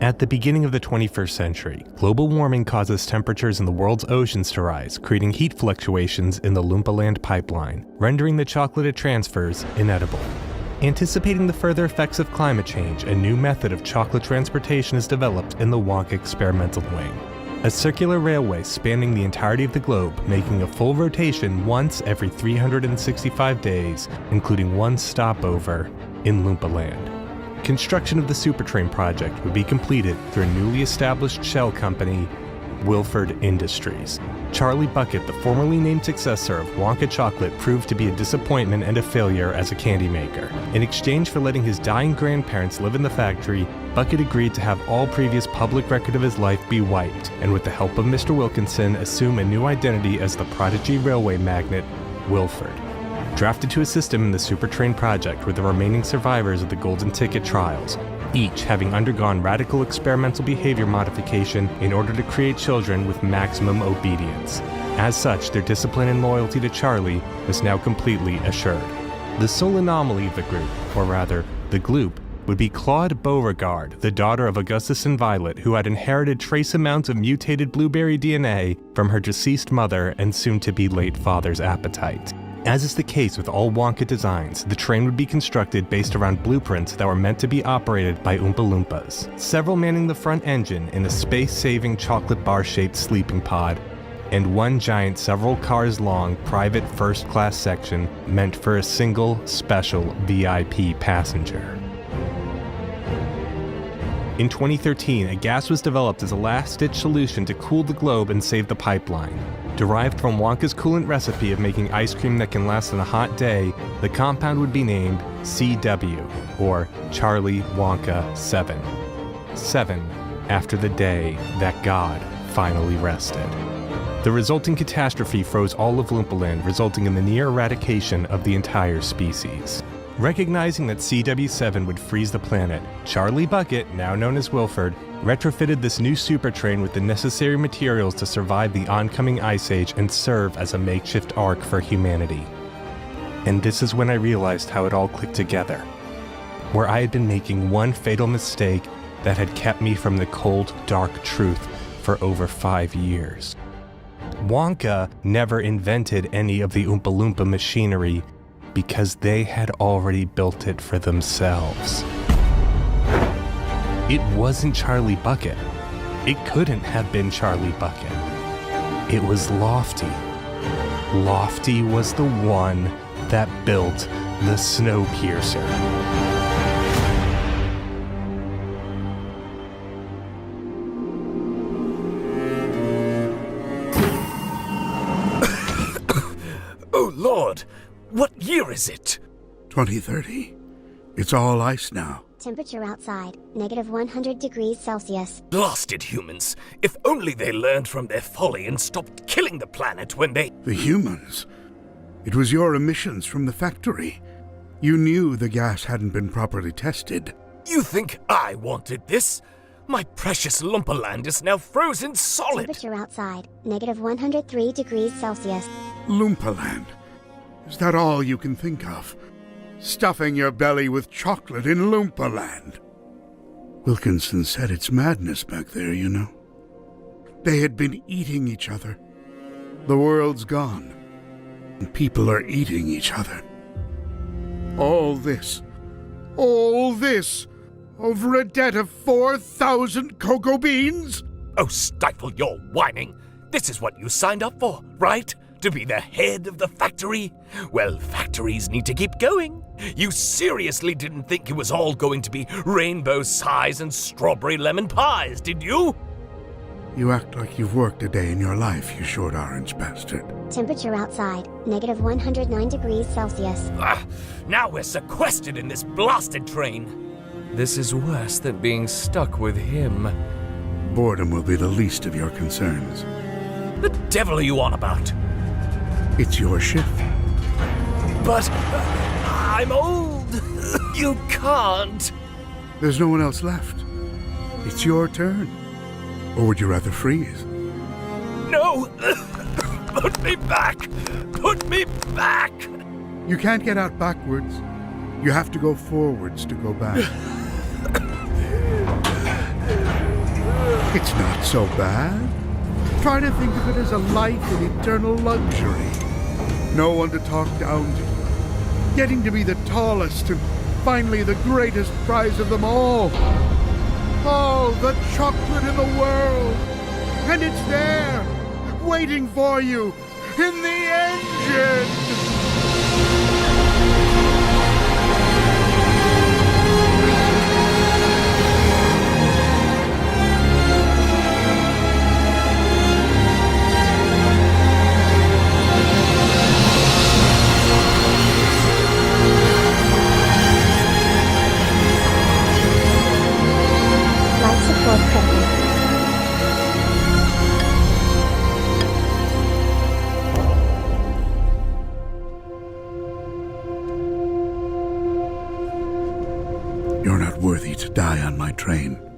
At the beginning of the 21st century, global warming causes temperatures in the world's oceans to rise, creating heat fluctuations in the Loompa-land pipeline, rendering the chocolate it transfers inedible. Anticipating the further effects of climate change, a new method of chocolate transportation is developed in the Wonka experimental wing. A circular railway spanning the entirety of the globe, making a full rotation once every 365 days, including one stopover in Loompa-land. Construction of the Supertrain project would be completed through a newly established shell company, Wilford Industries. Charlie Bucket, the formerly named successor of Wonka Chocolate, proved to be a disappointment and a failure as a candy maker. In exchange for letting his dying grandparents live in the factory, Bucket agreed to have all previous public record of his life be wiped, and with the help of Mr. Wilkinson, assume a new identity as the prodigy railway magnate, Wilford. Drafted to assist him in the Supertrain project were the remaining survivors of the Golden Ticket trials, each having undergone radical experimental behavior modification in order to create children with maximum obedience. As such, their discipline and loyalty to Charlie was now completely assured. The sole anomaly of the group, or rather, the gloop, would be Claude Beauregard, the daughter of Augustus and Violet, who had inherited trace amounts of mutated blueberry DNA from her deceased mother and soon-to-be late father's appetite. As is the case with all Wonka designs, the train would be constructed based around blueprints that were meant to be operated by Oompa Loompas, several manning the front engine in a space-saving chocolate bar-shaped sleeping pod, and one giant several cars long private first-class section meant for a single, special VIP passenger. In 2013, a gas was developed as a last-ditch solution to cool the globe and save the pipeline. Derived from Wonka's coolant recipe of making ice cream that can last on a hot day, the compound would be named CW, or Charlie Wonka 7. 7 after the day that God finally rested. The resulting catastrophe froze all of Loompa-land, resulting in the near eradication of the entire species. Recognizing that CW7 would freeze the planet, Charlie Bucket, now known as Wilford, retrofitted this new supertrain with the necessary materials to survive the oncoming ice age and serve as a makeshift ark for humanity. And this is when I realized how it all clicked together, where I had been making one fatal mistake that had kept me from the cold, dark truth for over 5 years. Wonka never invented any of the Oompa Loompa machinery because they had already built it for themselves. It wasn't Charlie Bucket. It couldn't have been Charlie Bucket. It was Lofty. Lofty was the one that built the SnowPiercer. Oh, Lord! What year is it? 2030. It's all ice now. Temperature outside, -100 degrees Celsius. Blasted humans! If only they learned from their folly and stopped killing the planet when they... The humans? It was your emissions from the factory. You knew the gas hadn't been properly tested. You think I wanted this? My precious Loompa-land is now frozen solid! Temperature outside, -103 degrees Celsius. Loompa-land? Is that all you can think of? Stuffing your belly with chocolate in Loompa-land? Wilkinson said it's madness back there, you know. They had been eating each other. The world's gone, and people are eating each other. All this, over a debt of 4,000 cocoa beans? Oh, stifle your whining! This is what you signed up for, right? To be the head of the factory? Well, factories need to keep going. You seriously didn't think it was all going to be rainbow sighs and strawberry lemon pies, did you? You act like you've worked a day in your life, you short orange bastard. Temperature outside, -109 degrees Celsius. Now we're sequestered in this blasted train. This is worse than being stuck with him. Boredom will be the least of your concerns. The devil are you on about? It's your shift. But I'm old. You can't. There's no one else left. It's your turn. Or would you rather freeze? No! Put me back! Put me back! You can't get out backwards. You have to go forwards to go back. It's not so bad. Try to think of it as a life in eternal luxury. No one to talk down to. Getting to be the tallest and finally the greatest prize of them all. Oh, the chocolate in the world. And it's there, waiting for you, in the engine. Life support critical. You're not worthy to die on my train.